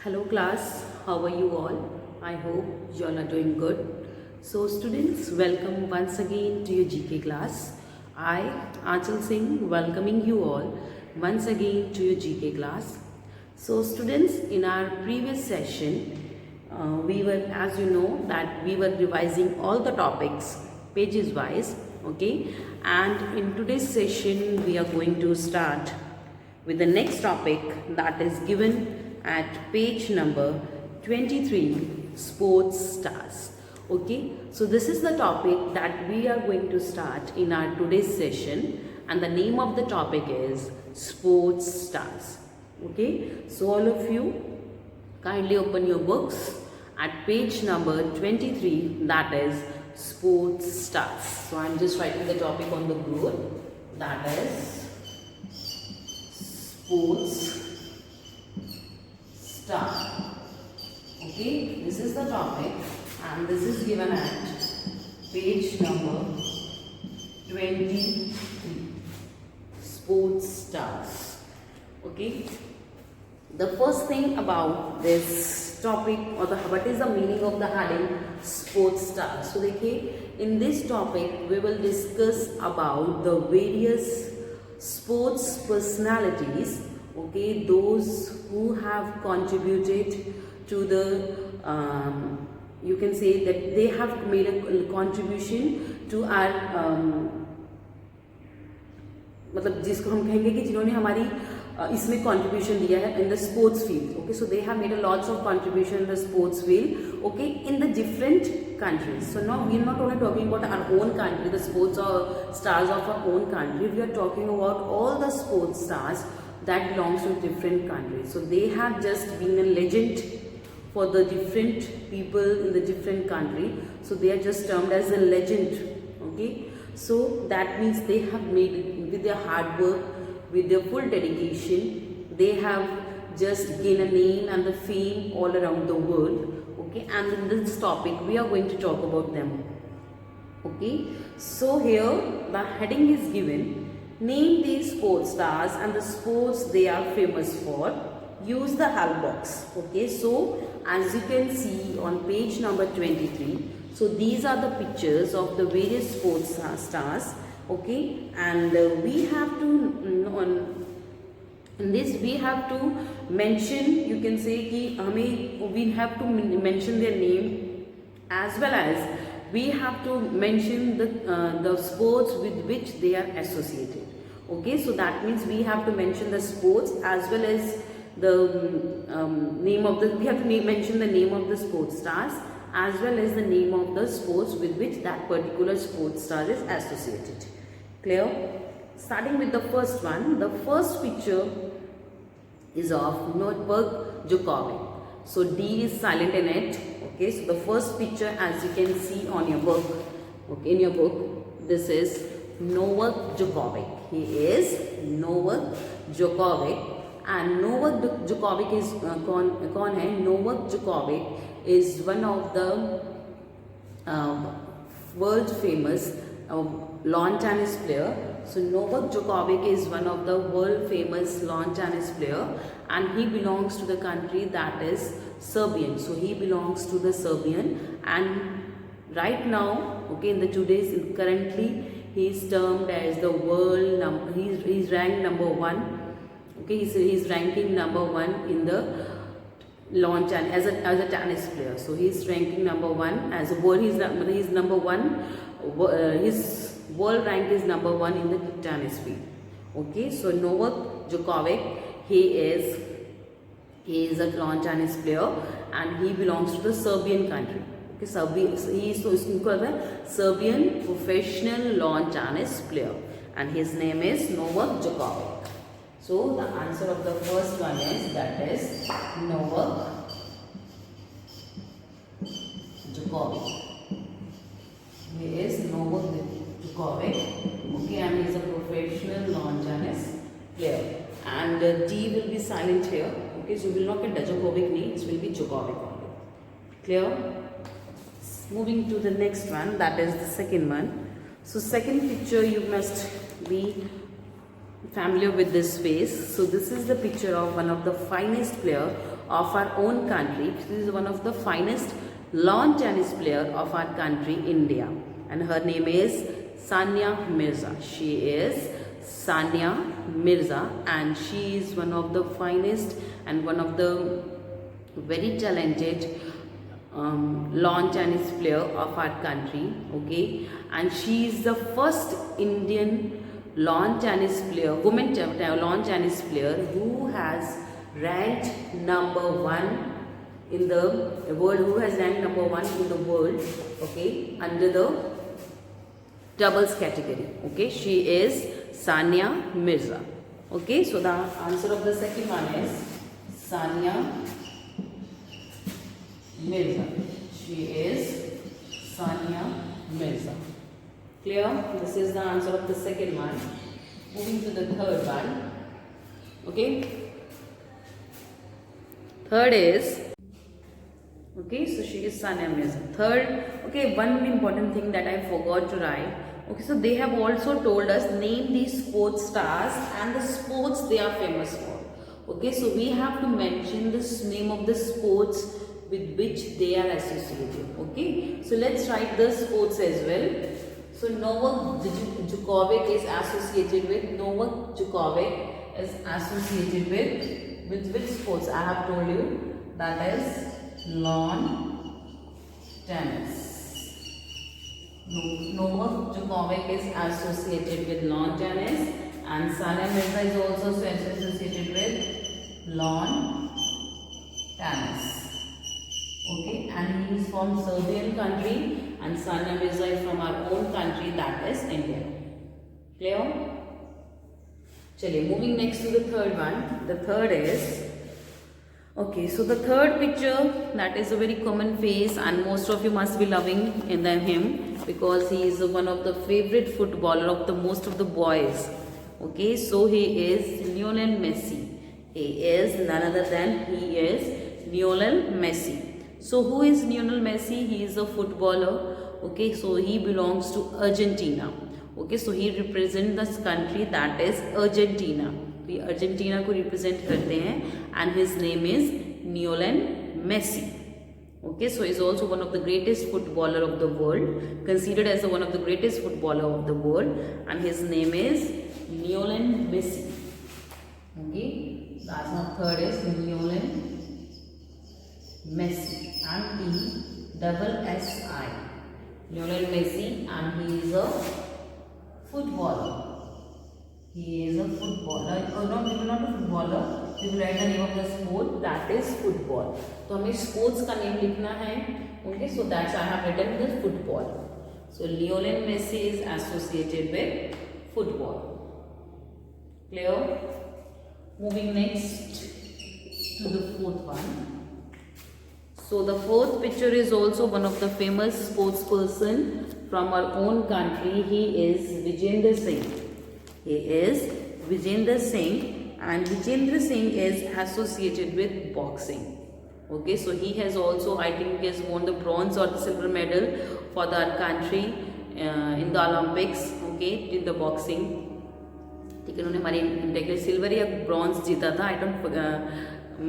Hello class, how are you all? I hope you all are doing good. So students, welcome once again to your GK class. I, Achal Singh, welcoming you all once again to your GK class. So students, in our previous session, we were, as you know, that we were revising all the topics pages wise, okay? And in today's session, we are going to start with the next topic that is given at page number 23, sports stars. Okay, so this is the topic that we are going to start in our today's session, and the name of the topic is sports stars. Okay, so all of you kindly open your books at page number 23, that is sports stars. So I am just writing the topic on the board, that is sports star. Okay, this is the topic and this is given at page number 23, sports stars. Okay, the first thing about this topic, or what is the meaning of the heading sports stars. So देखिए, in this topic we will discuss about the various sports personalities, okay, those who have contributed to the you can say that they have made a contribution to our मतलब जिसको हम कहेंगे कि जिन्होंने हमारी इसमें contribution दिया है in the sports field. Okay, so they have made a lots of contribution in the sports field, okay, in the different countries. So now we are not only talking about our own country, the sports or stars of our own country, we are talking about all the sports stars that belongs to different countries. So they have just been a legend for the different people in the different country. So they are just termed as a legend. Okay, so that means they have made, with their hard work, with their full dedication, they have just gained a name and the fame all around the world. Okay, and in this topic we are going to talk about them. Okay, so here the heading is given, name these sports stars and the sports they are famous for. Use the help box. Okay, so as you can see on page number 23, so these are the pictures of the various sports stars. Okay, and we have to in this we have to mention, you can say कि we have to mention their name, as well as we have to mention the sports with which they are associated. Okay, so that means we have to mention the sports as well as the name of the, we have to mention the name of the sports stars as well as the name of the sports with which that particular sports star is associated. Clear? Starting with the first one, the first picture is of Novak Djokovic. So D is silent in it. Okay, so the first picture, as you can see on your book, okay, in your book, this is Novak Djokovic. He is Novak Djokovic, and Novak Djokovic is कौन है? Novak Djokovic is one of the world famous lawn tennis player. So Novak Djokovic is one of the world famous lawn tennis player, and he belongs to the country that is Serbian. So he belongs to the Serbian, and right now, okay, in the today's currently he is termed as the world number. He's ranked number 1. Okay, he's ranking number 1 in the lawn tennis as a tennis player. So he's ranking number 1 as a world. He's number 1. His world rank is number 1 in the tennis field. Okay, so Novak Djokovic, he is a lawn tennis player and he belongs to the Serbian country. Okay, he is Serbian professional lawn tennis player, and his name is Novak Djokovic. So the answer of the first one is, that is Novak Djokovic. He is Novak Djokovic, okay, and he is a professional lawn tennis player. And D will be silent here. Okay, so you will not get Djokovic name, it will be Djokovic only. Clear? Moving to the next one, that is the second one. So second picture, you must be familiar with this face. So this is the picture of one of the finest player of our own country. She is one of the finest lawn tennis player of our country, India, and her name is Sania Mirza. She is Sania Mirza, and she is one of the finest and one of the very talented lawn tennis player of our country. Okay, and she is the first Indian lawn tennis player, lawn tennis player who has ranked #1 in the world, who has ranked #1 in the world, okay, under the doubles category. Okay, she is Sania Mirza. Okay, so the answer of the second one is Sania Mirza. She is Sania Mirza. Clear? This is the answer of the second one. Moving to the third one. Okay. Third is, okay, so she is Sania Mirza. Third, okay, one important thing that I forgot to write. Okay, so they have also told us name these sports stars and the sports they are famous for. Okay, so we have to mention this name of the sports with which they are associated. Okay, so let's write the sports as well. So Novak Djokovic is associated with, with which sports? I have told you, that is lawn tennis. Novak Djokovic is associated with lawn tennis, and Sania Mirza is also associated with lawn tennis. Okay, and he is from Serbian country, and Sania Mirza is from our own country, that is India. Clear? Chaliye, moving next to the third one. The third is, okay, so the third picture, that is a very common face, and most of you must be loving him because he is one of the favorite footballer of the most of the boys. Okay, so he is Lionel Messi. He is none other than Lionel Messi. So who is Lionel Messi? He is a footballer. Okay, so he belongs to Argentina. Okay, so he represents this country, that is Argentina. We Argentina को represent करते हैं, and his name is Lionel Messi. Okay, so he is also one of the greatest footballer of the world, considered as one of the greatest footballer of the world, and his name is Lionel Messi. Okay, the answer of third is Lionel Messi, M-E-S-S-I. Lionel Messi, and he is a footballer. He is a footballer. Not a footballer. We will write the name of the sport, that is football. तो हमें sports का name लिखना है. Okay, so that's I have written the football. So Lionel Messi is associated with football. Clear? Moving next to the fourth one. So the fourth picture is also one of the famous sports person from our own country. He is Vijender Singh. He is Vijender Singh, and Vijender Singh is associated with boxing. Okay, so he has also, I think he has won the bronze or the silver medal for our country in the Olympics. Okay, in the boxing. ठीक है, उन्होंने हमारे India के लिए silver या bronze जीता था. I don't,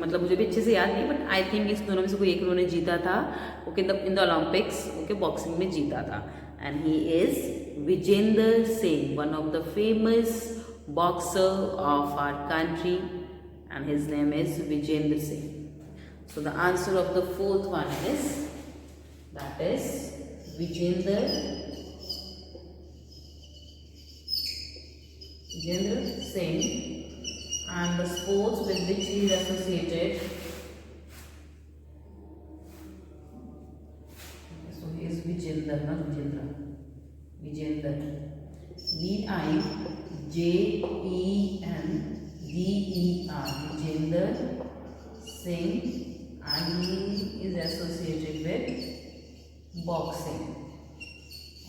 मतलब मुझे भी अच्छे से याद नहीं, बट आई थिंक इस दोनों में से कोई एक उन्होंने जीता था. Okay, in the Olympics. Okay, boxing में जीता था. And he is Vijender Singh, one of the famous boxer of our country, and his name is Vijender Singh. So the answer of the fourth one is, that is Vijender Singh, and the sports with which he is associated. So he is Vijender, not Vijendra. Vijender. V-I-J-E-N-D-E-R. Vijender Singh, and he is associated with boxing.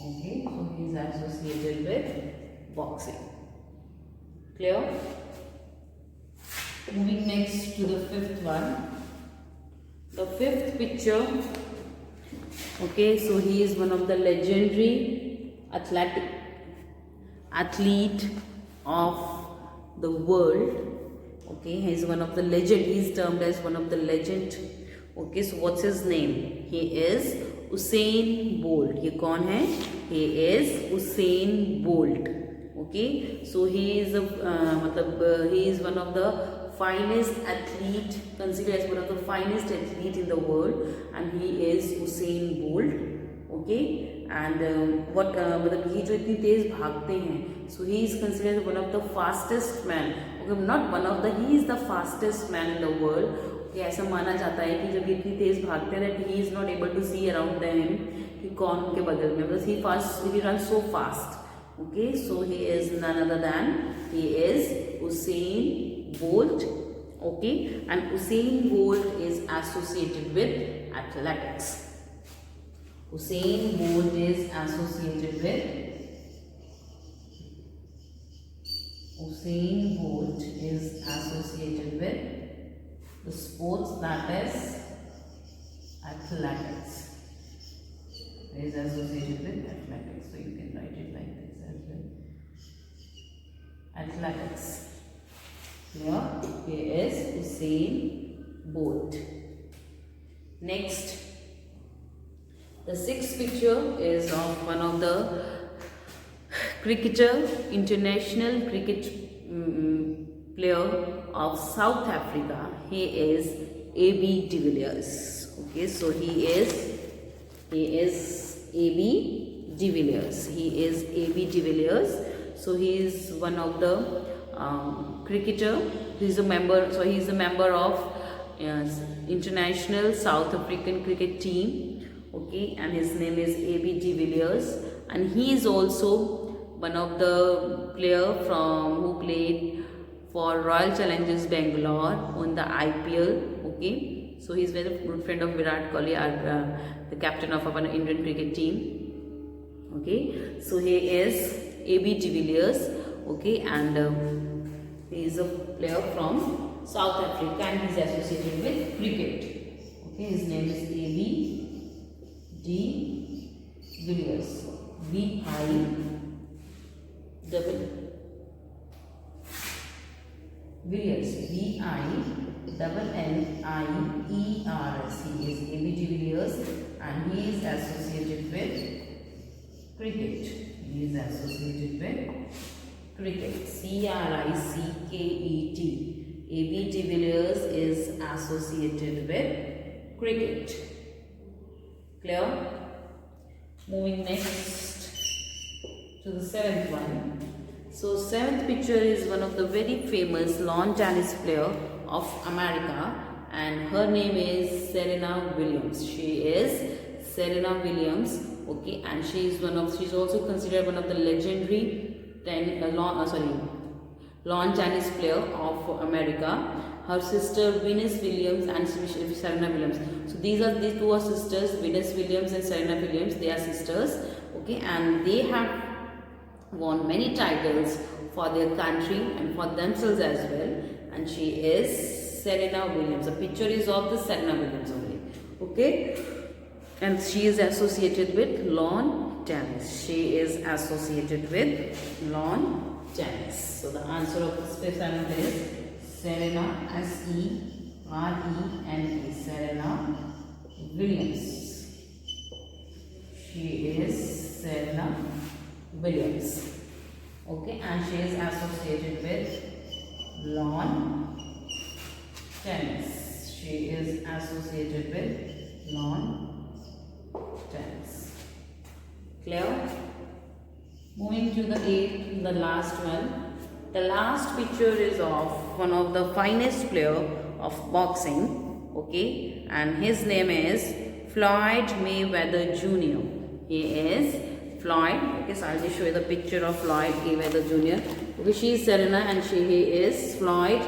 Okay, so he is associated with boxing. Clear? Moving next to the fifth one. The fifth picture. Okay, so he is one of the legendary athlete of the world. Okay, he is one of the legend. He is termed as one of the legend. Okay, so what's his name? He is Usain Bolt. ये कौन है? He is Usain Bolt. Okay, so he is he is one of the finest athlete, considered as one of the finest athlete in the world, and he is Usain Bolt. Okay, and मतलब ये जो इतनी तेज भागते हैं, so he is considered one of the fastest man. Okay, not one of the, he is the fastest man in the world. Okay, ऐसा माना जाता है कि जब इतनी तेज भागते हैं that he is not able to see around them कि कौन उनके बगल में, मतलब he runs so fast. Okay, so he is none other than, he is Usain Bolt. Okay, and Usain Bolt is associated with athletics. Usain Bolt is associated with, Usain Bolt is associated with the sports, that is athletics. Is associated with athletics, so you can write it like this as well. Athletics. Here he is Usain Bolt. Next, the sixth picture is of one of the cricketer, international cricket player of South Africa. He is A.B. de Villiers. Okay, so he is A.B. de Villiers. He is A.B. de Villiers. So he is one of the cricketer. He is a member. So he is a member of international South African cricket team. Okay, and his name is A.B. de Villiers, and he is also one of the player who played for Royal Challengers Bangalore on the IPL. Okay, so he is very good friend of Virat Kohli, the captain of our Indian cricket team. Okay, so he is A.B. de Villiers. Okay, and he is a player from South Africa, and he is associated with cricket. Okay, his name is A.B. de Villiers. Villiers, Villniers. He is A.B. de Villiers, and he is associated with cricket. He is associated with cricket. Cricket. A.B. de Villiers is associated with cricket. Clear? Moving next to the seventh one. So seventh picture is one of the very famous lawn tennis player of America, and her name is Serena Williams. She is Serena Williams. Okay, and she's also considered one of the legendary lawn tennis player of America. Her sister Venus Williams and Serena Williams. So these two are sisters, Venus Williams and Serena Williams. They are sisters. Okay, and they have won many titles for their country and for themselves as well. And she is Serena Williams. The picture is of the Serena Williams only. Okay, and she is associated with lawn tennis. She is associated with lawn tennis. So the answer of this question is Serena, S-E-R-E-N-A, Serena Williams. She is Serena Williams. Okay, and she is associated with lawn tennis. She is associated with lawn tennis. Clear? Moving to the eighth, the last one. The last picture is of one of the finest player of boxing. Okay, and his name is Floyd Mayweather Jr. He is Floyd. Okay, so I'll just show you the picture of Floyd Mayweather Jr. Okay, she is Serena and he is Floyd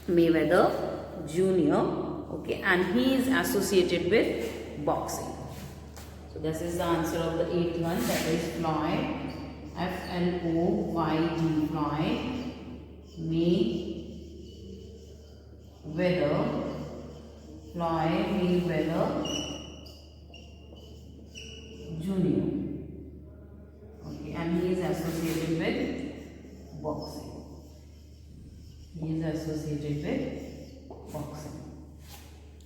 Mayweather Jr. Okay, and he is associated with boxing. So this is the answer of the eighth one, that is Floyd, F-L-O-Y-D, Floyd Mayweather Jr. Okay, and he is associated with boxing.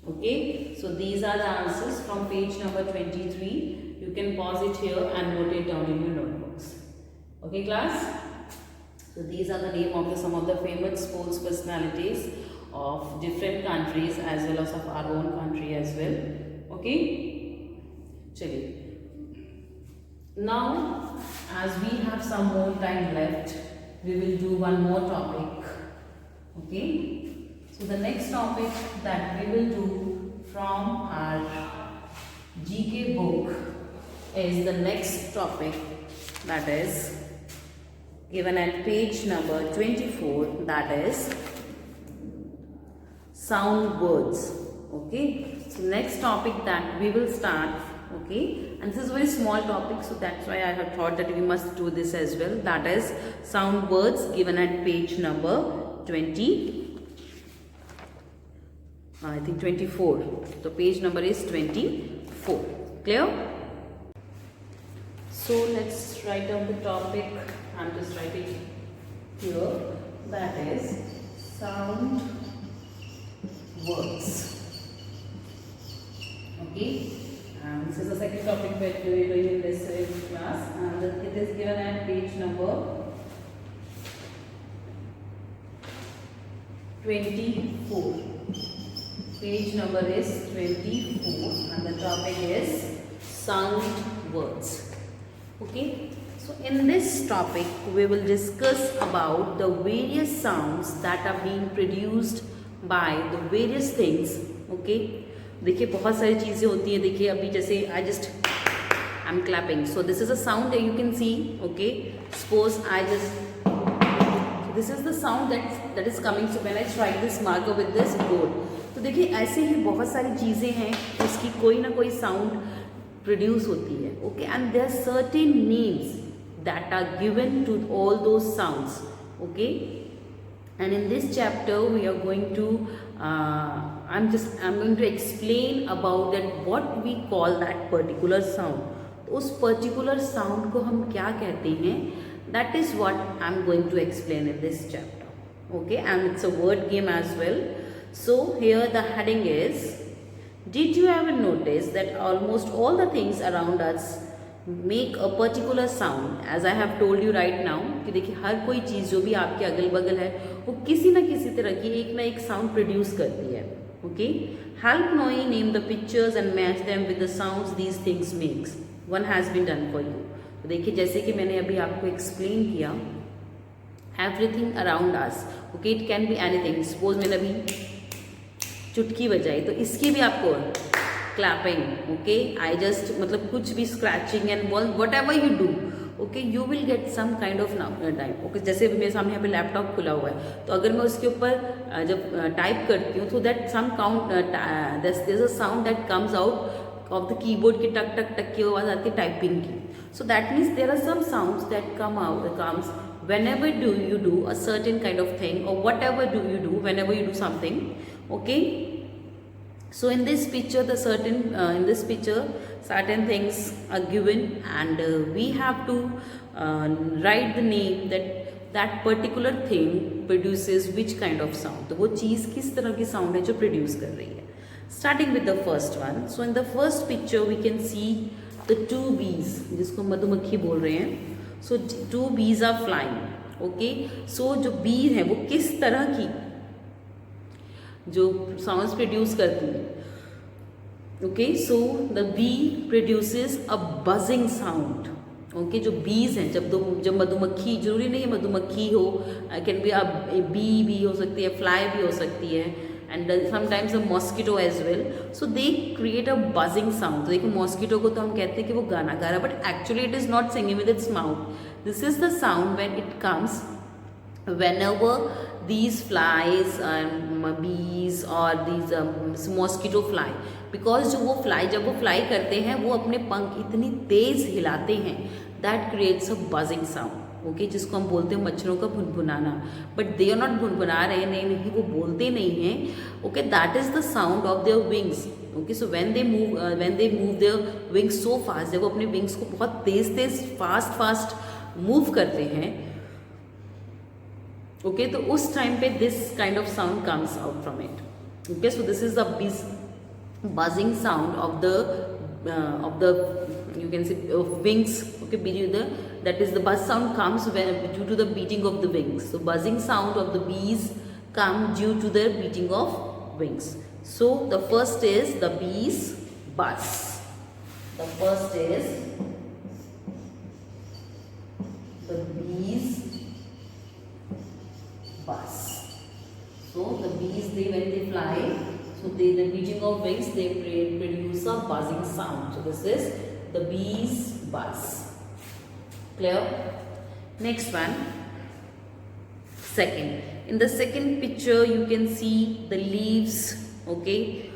Okay, so these are the answers from page number 23. You can pause it here and note it down in your notebooks. Okay, class? So these are the name of some of the famous sports personalities of different countries as well as of our own country as well. Okay? Chaliye. Now, as we have some more time left, we will do one more topic. Okay? So the next topic that we will do from our GK book is the next topic, that is given at page number 24, that is sound words. Okay, so next topic that we will start. Okay, and this is a very small topic, so that's why I have thought that we must do this as well. That is sound words given at page number 24. So page number is 24. Clear? So let's write down the topic. I'm just writing here. That is sound words. Okay. And this is the second topic that we are doing in this class. And it is given at page number 24. Page number is 24 and the topic is sound words. Okay, so in this topic we will discuss about the various sounds that are being produced by the various things. Okay, देखिए बहुत सारी चीज़ें होती हैं. देखिए अभी जैसे I'm clapping, so this is a sound that you can see. Okay, suppose this is the sound that is coming. So when I strike this marker with this board, तो देखिए ऐसे ही बहुत सारी चीज़ें हैं उसकी कोई ना कोई साउंड प्रोड्यूस होती है. Okay, and there are certain names that are given to all those sounds. Okay, and in this chapter we are going to I'm going to explain about that what we call that particular sound. तो उस particular sound को हम क्या कहते हैं, that is what I'm going to explain in this chapter. Okay, and it's a word game as well. So here the heading is, did you ever notice that almost all the things around us make a particular sound? As I have told you right now कि देखिए हर कोई चीज़ जो भी आपके अगल बगल है वो किसी ना किसी तरह की एक ना एक साउंड प्रोड्यूस करती है. Okay, help Noe name the pictures and match them with the sounds these things makes. One has been done for you. तो देखिए जैसे कि मैंने अभी आपको एक्सप्लेन किया, everything around us. Okay, it can be anything. Suppose मैंने अभी चुटकी बजाई तो इसकी भी आपको क्लैपिंग. ओके, आई जस्ट मतलब कुछ भी scratching and whatever you do, okay, you will get some kind of type. Okay, जैसे मेरे सामने यहाँ पे लैपटॉप खुला हुआ है तो अगर मैं उसके ऊपर जब टाइप करती हूँ तो that some count there is a sound that comes out of the keyboard की टक टक टक की आवाज़ आती है टाइपिंग की. So that means there are some sounds that comes whenever you do a certain kind of thing, or whatever you do whenever you do something. Okay, so in this picture certain things are given and we have to write the name that particular thing produces which kind of sound. तो वो चीज़ किस तरह की sound है जो produce कर रही है. Starting with the first one. So in the first picture we can see the two bees, जिसको मधुमक्खी बोल रहे हैं. So two bees are flying. Okay, so जो bee है वो किस तरह की जो साउंड्स प्रोड्यूस करती है. Okay, so the bee produces a buzzing sound. Okay, जो बीज हैं जब मधुमक्खी, जरूरी नहीं है मधुमक्खी हो, कैन बी बी भी हो सकती है, फ्लाई भी हो सकती है, and sometimes a mosquito as well. So they create a buzzing sound. देखो मॉस्किटो को तो हम कहते हैं कि वो गाना गा रहा है, but actually it is not singing with its mouth. This is the sound when it comes whenever these flies bees or these mosquito fly, because जो वो फ्लाई जब वो फ्लाई करते हैं वो अपने पंख इतनी तेज हिलाते हैं that creates a buzzing sound. Okay, जिसको हम बोलते हैं मच्छरों का भुनभुनाना, बट दे आर नॉट भुनभुना रहे, नहीं वो बोलते नहीं हैं. Okay, that is the sound of their wings. Okay, so when they move their wings so fast, जब वो अपने विंग्स को बहुत तेज फास्ट मूव करते हैं. ओके, तो उस टाइम पे this kind of sound comes out from it. Okay, so this is the bees buzzing sound of the you can say wings. Okay, that is the buzz sound comes when due to the beating of the wings. So buzzing sound of the bees come due to the beating of wings. So the first is the bees buzz. The first is the bees buzz. So the bees, when they fly, so the beating of wings, they produce a buzzing sound. So this is the bees buzz. Clear? Next one. Second. In the second picture, you can see the leaves. Okay.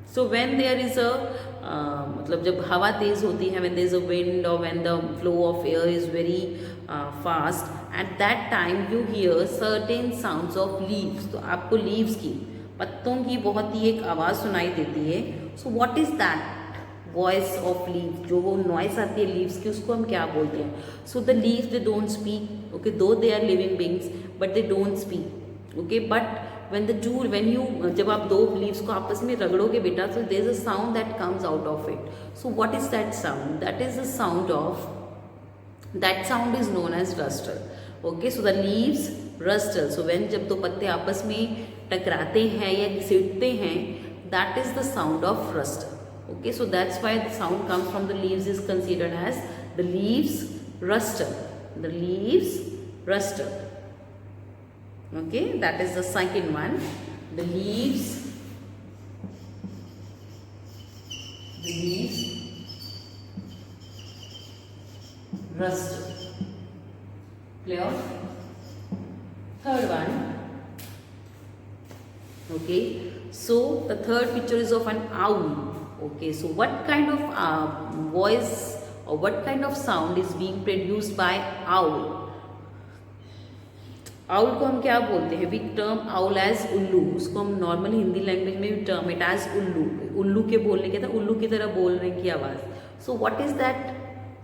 So when there is a मतलब जब हवा तेज होती है, when there is a wind or when the flow of air is very fast, at that time you hear certain sounds of leaves. तो आपको leaves की, पत्तों की बहुत ही एक आवाज़ सुनाई देती है. So what is that voice of leaves? जो वो noise आती है leaves की, उसको हम क्या बोलते हैं? So the leaves, they don't speak. Okay, though they are living beings, but they don't speak. Okay, but when you जब आप दो leaves को आपस में रगड़ोगे बेटा, so there is a sound that comes out of it. So what is that sound? That is the sound of, that sound is known as rustle. Okay, so the leaves rustle. So when जब दो पत्ते आपस में टकराते हैं या घसीटते हैं, that is the sound of rustle. Okay, so that's why the sound comes from the leaves is considered as the leaves rustle. The leaves rustle. Okay, that is the second one. The leaves rustle. Clear? Third one. Okay, so the third picture is of an owl. Okay, so what kind of voice or what kind of sound is being produced by owl? Owl को हम क्या बोलते हैं? We term owl as उल्लू. उसको हम normal Hindi language में भी टर्म इट एज उल्लू. उल्लू के बोलने के, उल्लू की तरह बोलने की आवाज़. सो what is that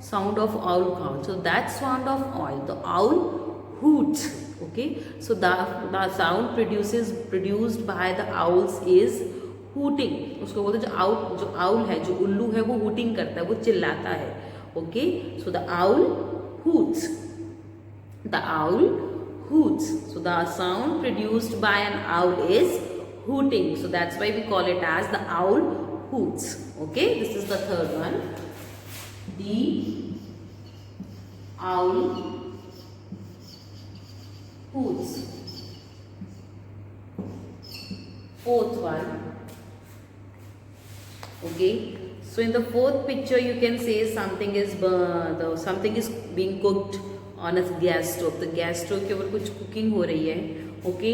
sound of owl cow? So that sound of owl, the owl hoots. Okay, so the sound produced by the owls is hooting. उसको बोलते हैं जो आउल है, जो उल्लू है, वो hooting करता है, वो चिल्लाता है. Okay, so the owl hoots. The owl hoots. So the sound produced by an owl is hooting. So that's why we call it as the owl hoots. Okay, this is the third one. The owl hoots. Fourth one. Okay, so in the fourth picture you can say something is being cooked on a gas stove. तो gas stove के ऊपर कुछ cooking हो रही है. Okay,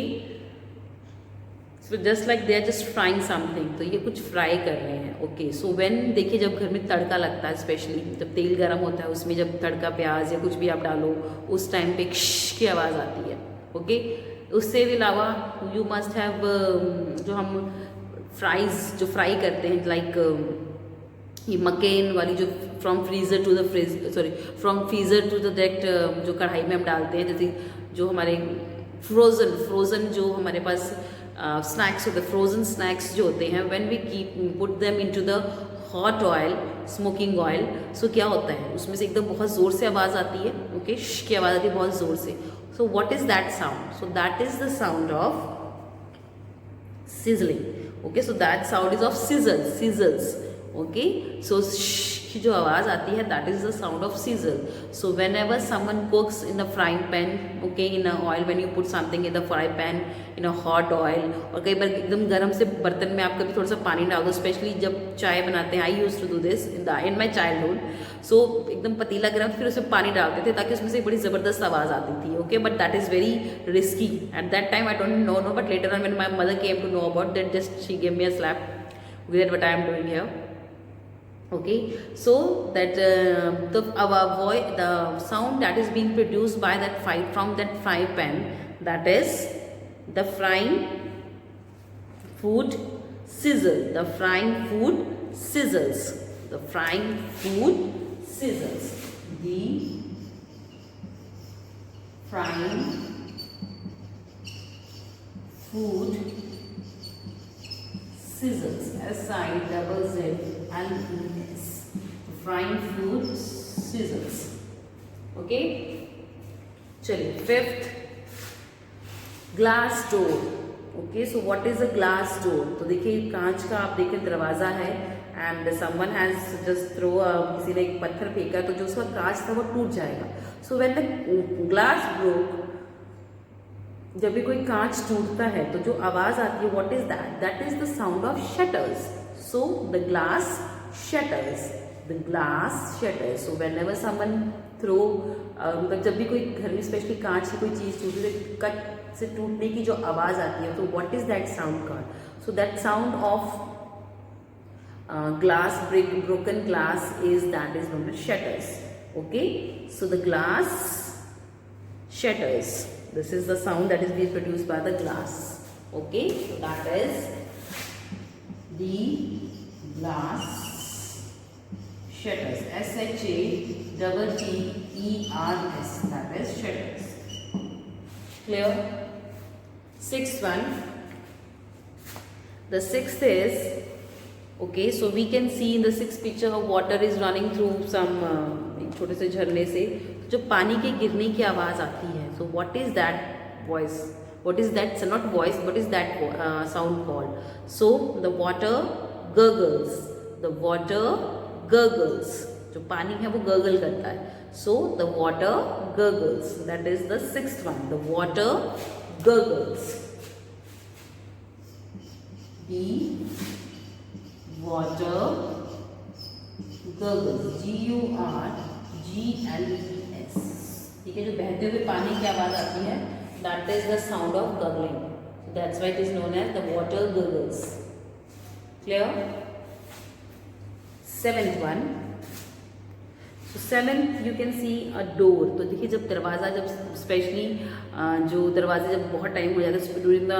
so just like they are just frying something. तो ये कुछ फ्राई कर रहे हैं. ओके, सो व्हेन देखिए जब घर में तड़का लगता है, स्पेशली जब तेल गर्म होता है, उसमें जब तड़का प्याज या कुछ भी आप डालो, उस टाइम पे श की आवाज़ आती है. ओके, उससे भी अलावा यू मस्ट हैव जो हम जो फ्राई करते हैं, लाइक ये मकेन वाली जो from freezer to the direct जो कढ़ाई में हम डालते हैं, जैसे जो हमारे फ्रोज़न जो हमारे पास स्नैक्स होते हैं, फ्रोज़न स्नैक्स जो होते हैं, when we put them into the hot oil, smoking oil, so क्या होता है उसमें से एकदम बहुत ज़ोर से आवाज़ आती है. ओके, श की आवाज़ आती है बहुत ज़ोर से. सो what is that sound? So that is the sound of sizzling. Okay, so that sound is of sizzles. Okay, so sh की जो आवाज़ आती है, that is the sound of sizzle. So whenever someone cooks in a frying pan, okay, in a oil, when you put something in the fry pan in a hot oil, और कई बार एकदम गर्म से बर्तन में आप कभी थोड़ा सा पानी डाल दो, स्पेशली जब चाय बनाते हैं. I use to do this in my childhood. So एकदम पतीला गर्म, फिर उसमें पानी डालते थे ताकि उसमें से बड़ी ज़बरदस्त आवाज़ आती थी. Okay, but that is very risky at that time. I don't know, but later on when my mother came to know about that, just she give me a slap with what I am doing here. Okay, so that the sound that is being produced by that from that fry pan, that is the frying food sizzle. The frying food sizzles. The frying food sizzles. The frying food scissors, SIZZLES, frying food, scissors. Okay, चलिए fifth, glass door. Okay, so what is a glass door? तो देखिए कांच का आप देखें दरवाजा है and someone has just throw, किसी ने एक पत्थर फेंका तो जो उसका कांच था वो टूट जाएगा. So when the glass broke, जब भी कोई कांच टूटता है तो जो आवाज आती है, what is that? That is the sound of shutters. So the glass shutters, the glass shutters. So whenever someone throw, मतलब जब भी कोई घर में स्पेशली कांच की कोई चीज टूटी तो कट से टूटने की जो आवाज आती है, तो what is that sound called? So that sound of glass break, broken glass is that is known as shatters. Okay, so the glass shatters, this is the sound that is being produced by the glass. Okay, so that is the glass shatters, SHATTERS, that is shatters. Clear? Sixth one, the sixth is, okay, so we can see in the sixth picture how water is running through some एक छोटे से झरने से जो पानी के गिरने की आवाज आती है. so what is that voice, what is that, so not voice, what is that sound called? So the water gurgles, the water gurgles, जो पानी है वो gurgle करता है. so the water gurgles, that is the sixth one, the water gurgles. The water gurgles, GURGLES. ठीक है, जो बहते हुए पानी की आवाज आती है, that is the sound of gurgling. So that's why it is known as the water gurgles. Clear? Seventh one. So seventh you can see a door. तो देखिए जब दरवाजा, जब स्पेशली जो दरवाजे जब बहुत टाइम हो जाता है ड्यूरिंग द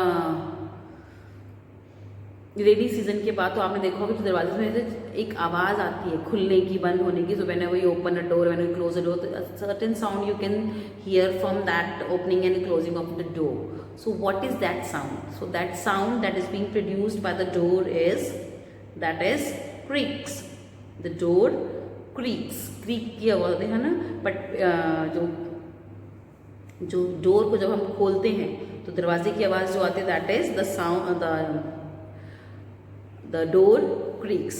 रेनी सीजन के बाद, तो आपने देखा होगा कि दरवाजे में से एक आवाज़ आती है खुलने की, बंद होने की. So when ever you open a door, when you close a door, certain sound you can hear from that opening and closing of the door. So what is that sound? So that sound that is being produced by the door is, that is creeks. The door creeks, creek की आवाज़ है ना. But जो door को जब हम खोलते हैं तो दरवाजे की आवाज़ जो आती है, that is the sound, the door creaks.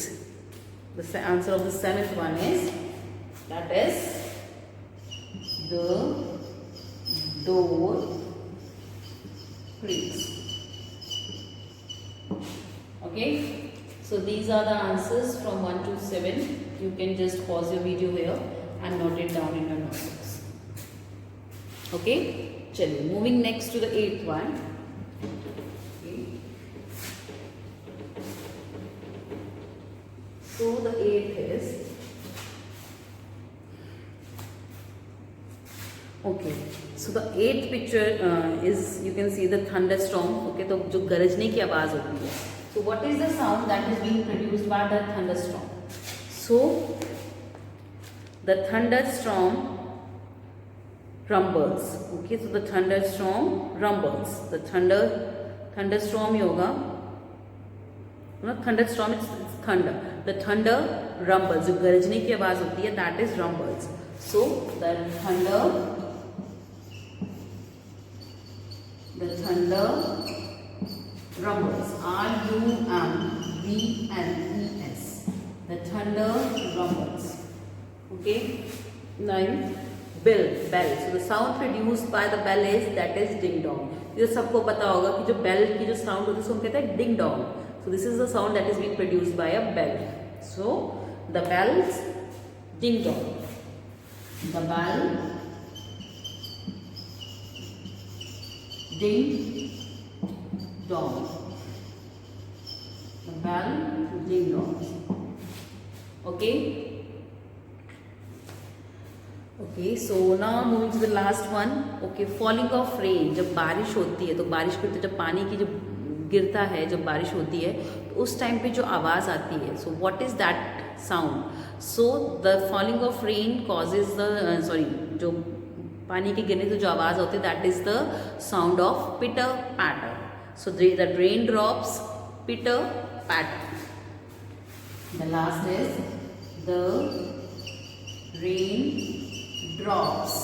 The answer of the seventh one is, that is the door creaks. Okay, so these are the answers from 1 to 7. You can just pause your video here and note it down in your notebooks. Okay, chaliye moving next to the eighth one. So the eighth is, okay, so the eighth picture is, you can see the thunderstorm. Okay, तो जो गरजने की आवाज होती है. So what is the sound that is being produced by the thunderstorm? So the thunderstorm rumbles. Okay, so the thunderstorm rumbles. The thunderstorm ही होगा, not thunderstorm, it's thunder. The thunder rumbles, जो गरजने की आवाज होती है, that is rumbles. So the thunder rumbles, RUMBLES, the thunder rumbles. Okay, 9, bell. So the sound produced by the bell is, that is ding dong. ये सबको पता होगा कि जो बेल की जो साउंड होती है उसको हम कहते हैं ding dong. So this is the sound that is being produced by a bell. So the bells ding dong. The bell ding dong. The bell ding dong. Okay. Okay. So now moving to the last one. Okay. Falling of rain. जब बारिश होती है तो बारिश के जब पानी की जो गिरता है, जब बारिश होती है तो उस टाइम पे जो आवाज़ आती है, so what is that sound? So the falling of rain causes the, sorry, जो पानी के गिरने से जो आवाज़ होती है, that is the sound of pitter patter. So the rain drops pitter patter. The last is the rain drops.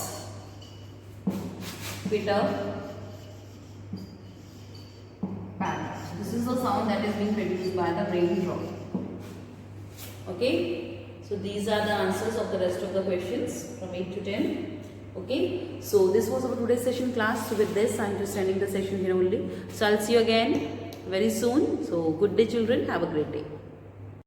Pitter patter. So this is the sound that is being produced by the raindrop. Okay. So these are the answers of the rest of the questions from 8 to 10. Okay. So this was our today's session class. So with this, I am just ending the session here only. So I'll see you again very soon. So good day children. Have a great day.